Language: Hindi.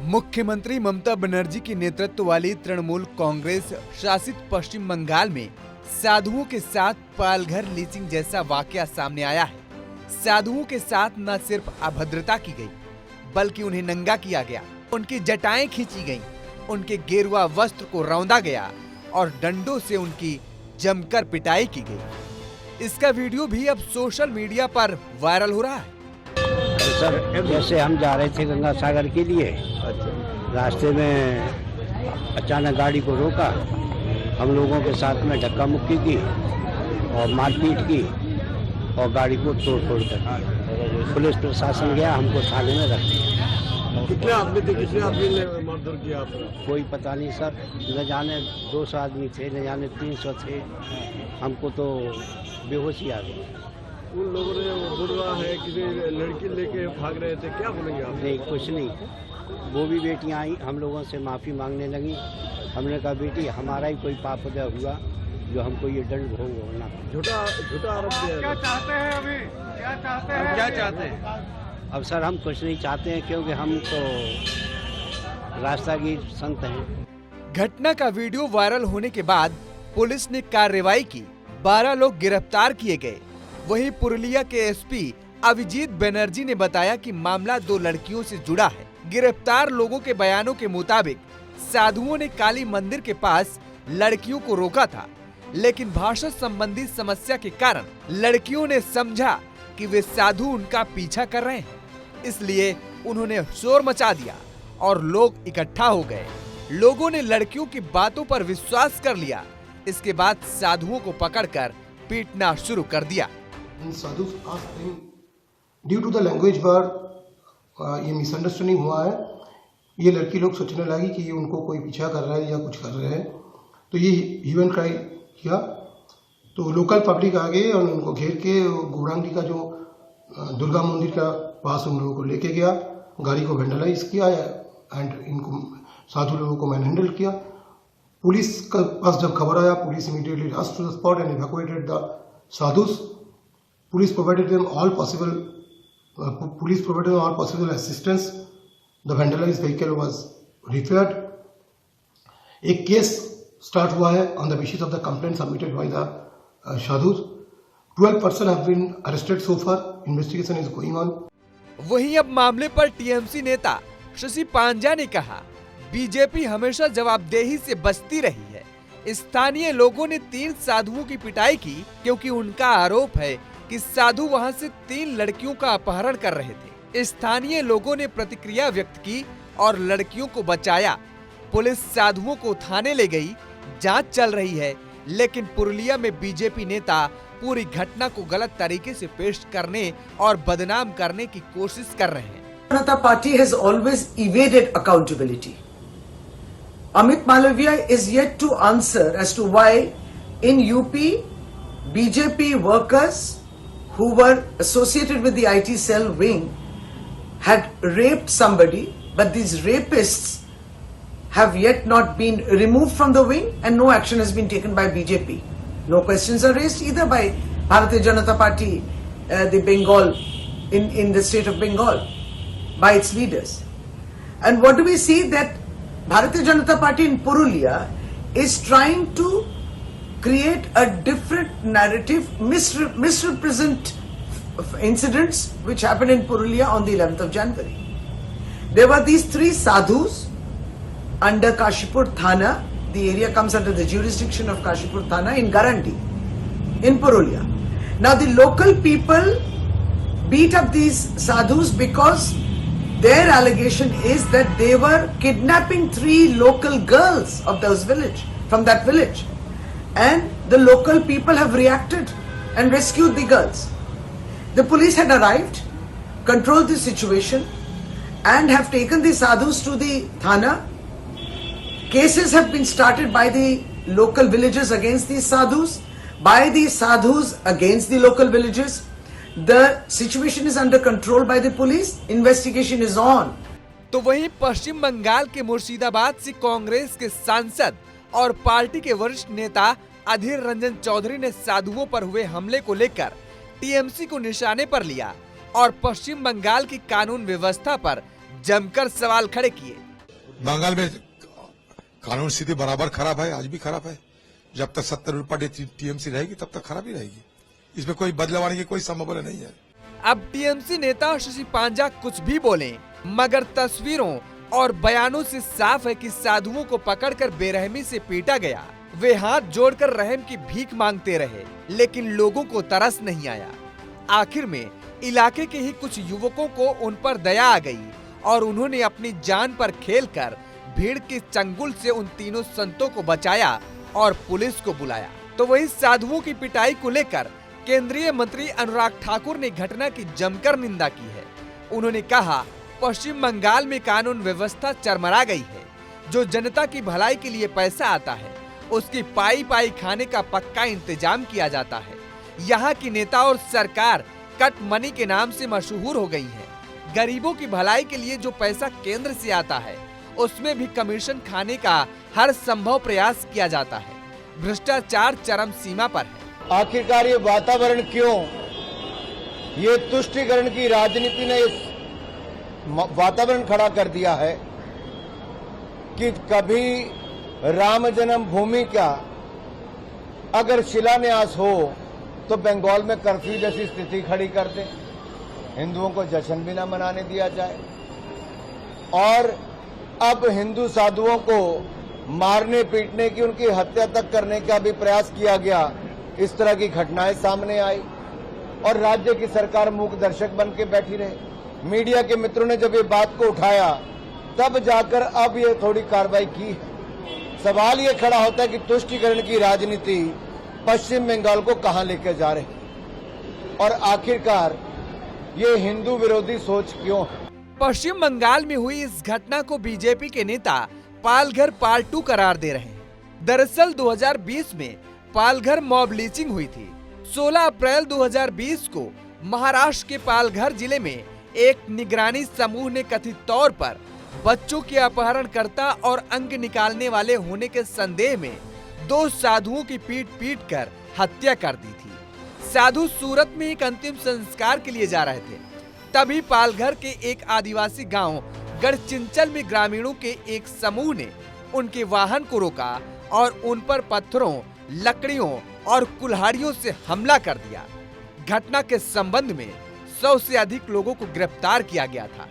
मुख्यमंत्री ममता बनर्जी की नेतृत्व वाली तृणमूल कांग्रेस शासित पश्चिम बंगाल में साधुओं के साथ पालघर लीचिंग जैसा वाकया सामने आया है। साधुओं के साथ न सिर्फ अभद्रता की गई, बल्कि उन्हें नंगा किया गया, उनकी जटाएं खींची गईं, उनके गेरुआ वस्त्र को रौंदा गया और डंडों से उनकी जमकर पिटाई की गई। इसका वीडियो भी अब सोशल मीडिया पर वायरल हो रहा है। सर, जैसे हम जा रहे थे गंगा सागर के लिए, रास्ते में अचानक गाड़ी को रोका, हम लोगों के साथ में धक्का मुक्की की और मारपीट की और गाड़ी को तोड़ फोड़ कर पुलिस प्रशासन गया, हमको थाने में रख दिया। कितने आदमी थे, कितने आदमी ने मारधर किया आपको? कोई पता नहीं सर, न जाने 200 आदमी थे, न जाने 300 थे, हमको तो बेहोशी आ गई। उन लोगों ने बोल रहा है कि लड़की लेके भाग रहे थे, क्या बोलेंगे आप? नहीं, कुछ नहीं। वो भी बेटियां आई, हम लोगों से माफ़ी मांगने लगी। हमने कहा बेटी, हमारा ही कोई पाप उदय हुआ जो हमको ये दंड भोगना। झूठा आरोप दिया। क्या चाहते हैं अभी? क्या चाहते हैं? अब सर, हम कुछ नहीं चाहते हैं, क्योंकि हम तो रास्तागीर संत हैं। घटना का वीडियो वायरल होने के बाद पुलिस ने कार्रवाई की, 12 लोग गिरफ्तार किए गए। वहीं पुरुलिया के एसपी अभिजीत बनर्जी ने बताया कि मामला 2 लड़कियों से जुड़ा है। गिरफ्तार लोगों के बयानों के मुताबिक साधुओं ने काली मंदिर के पास लड़कियों को रोका था, लेकिन भाषा संबंधी समस्या के कारण लड़कियों ने समझा कि वे साधु उनका पीछा कर रहे हैं, इसलिए उन्होंने शोर मचा दिया और लोग इकट्ठा हो गए। लोगों ने लड़कियों की बातों पर विश्वास कर लिया। इसके बाद साधुओं को पकड़कर पीटना शुरू कर दिया। Sadhus asked him, due to the language बार ये मिसअंडरस्टैंडिंग हुआ है। ये लड़की लोग सोचने लगी कि ये उनको कोई पीछा कर रहा है या कुछ कर रहे हैं, तो ये ह्यूमन क्राई किया। तो लोकल पब्लिक आ गए और उनको घेर के गौरांगी का जो दुर्गा मंदिर का पास उन लोगों को लेके गया, गाड़ी को वेंडलाइज किया एंड इनको साधु लोगों को मैनहैंडल किया। पुलिस का पास जब खबर आया, police immediately rush to the spot and evacuated the sadhus. Police provided them all possible assistance. The vandalized vehicle was repaired. एक केस स्टार्ट हुआ है on the basis of the complaint submitted by the sadhus. 12 persons have been arrested so far. Investigation is going on. वहीं अब मामले पर टीएमसी नेता शशि पांजा ने कहा, बीजेपी हमेशा जवाबदेही से बचती रही है। स्थानीय लोगों ने 3 साधुओं की पिटाई की क्योंकि उनका आरोप है कि साधु वहां से 3 लड़कियों का अपहरण कर रहे थे। स्थानीय लोगों ने प्रतिक्रिया व्यक्त की और लड़कियों को बचाया। पुलिस साधुओं को थाने ले गई, जांच चल रही है, लेकिन पुरुलिया में बीजेपी नेता पूरी घटना को गलत तरीके से पेश करने और बदनाम करने की कोशिश कर रहे हैं। जनता party has always evaded accountability. Amit Malviya is yet to answer as to why in UP BJP workers who were associated with the IT cell wing had raped somebody, but these rapists have yet not been removed from the wing and no action has been taken by BJP. No questions are raised either by Bharatiya Janata Party, the Bengal, in the state of Bengal, by its leaders. And what do we see? That Bharatiya Janata Party in Purulia is trying to create a different narrative, misrepresent incidents which happened in Purulia on the 11th of January. There were these 3 sadhus under Kashipur Thana. The area comes under the jurisdiction of Kashipur Thana in Garandi, in Purulia. Now the local people beat up these sadhus because their allegation is that they were kidnapping 3 local girls of those village, from that village. And the local people have reacted and rescued the girls. The police had arrived, controlled the situation, and have taken the sadhus to the Thana. Cases have been started by the local villagers against these sadhus, by the sadhus against the local villagers. The situation is under control by the police. Investigation is on. तो वहीं पश्चिम बंगाल के मुर्शिदाबाद से कांग्रेस के सांसद और पार्टी के वरिष्ठ नेता अधीर रंजन चौधरी ने साधुओं पर हुए हमले को लेकर टीएमसी को निशाने पर लिया और पश्चिम बंगाल की कानून व्यवस्था पर जमकर सवाल खड़े किए। बंगाल में कानून स्थिति बराबर खराब है, आज भी खराब है। जब तक 70 रुपये टीएमसी रहेगी तब तक खराब ही रहेगी। इसमें कोई बदलाव आने की कोई संभावना नहीं है। अब टीएमसी नेता शशि पांजा कुछ भी बोले, मगर तस्वीरों और बयानों से साफ है कि साधुओं को पकड़कर बेरहमी से पीटा गया। वे हाथ जोड़कर रहम की भीख मांगते रहे, लेकिन लोगों को तरस नहीं आया। आखिर में इलाके के ही कुछ युवकों को उन पर दया आ गई और उन्होंने अपनी जान पर खेलकर भीड़ के चंगुल से उन तीनों संतों को बचाया और पुलिस को बुलाया। तो वही साधुओं की पिटाई को लेकर केंद्रीय मंत्री अनुराग ठाकुर ने घटना की जमकर निंदा की है। उन्होंने कहा, पश्चिम बंगाल में कानून व्यवस्था चरमरा गई है। जो जनता की भलाई के लिए पैसा आता है, उसकी पाई पाई खाने का पक्का इंतजाम किया जाता है। यहाँ की नेता और सरकार कट मनी के नाम से मशहूर हो गई है। गरीबों की भलाई के लिए जो पैसा केंद्र से आता है, उसमें भी कमीशन खाने का हर संभव प्रयास किया जाता है। भ्रष्टाचार चरम सीमा पर है। आखिरकार ये वातावरण क्यों, ये तुष्टीकरण की राजनीति ने इस वातावरण खड़ा कर दिया है कि कभी राम जन्मभूमि का अगर शिलान्यास हो तो बंगाल में कर्फ्यू जैसी स्थिति खड़ी कर दे, हिंदुओं को जश्न भी न मनाने दिया जाए। और अब हिंदू साधुओं को मारने पीटने की, उनकी हत्या तक करने का भी प्रयास किया गया। इस तरह की घटनाएं सामने आई और राज्य की सरकार मूक दर्शक बन के बैठी रही। मीडिया के मित्रों ने जब ये बात को उठाया, तब जाकर अब ये थोड़ी कार्रवाई की है। सवाल ये खड़ा होता है कि तुष्टीकरण की राजनीति पश्चिम बंगाल को कहां लेकर जा रही है और आखिरकार ये हिंदू विरोधी सोच क्यों है। पश्चिम बंगाल में हुई इस घटना को बीजेपी के नेता पालघर पार्ट 2 करार दे रहे हैं। दरअसल 2020 में पालघर मॉब लिंचिंग हुई थी। 16 अप्रैल 2020 को महाराष्ट्र के पालघर जिले में एक निगरानी समूह ने कथित तौर पर बच्चों के अपहरणकर्ता और अंग निकालने वाले होने के संदेह में 2 साधुओं की पीट कर हत्या कर दी थी। साधु सूरत में एक अंतिम संस्कार के लिए जा रहे थे। तभी पालघर के एक आदिवासी गांव गढ़चिंचल में ग्रामीणों के एक समूह ने उनके वाहन को रोका और उन पर पत्थरों, लकड़ियों और कुल्हाड़ियों से हमला कर दिया। घटना के संबंध में 100 से अधिक लोगों को गिरफ्तार किया गया था।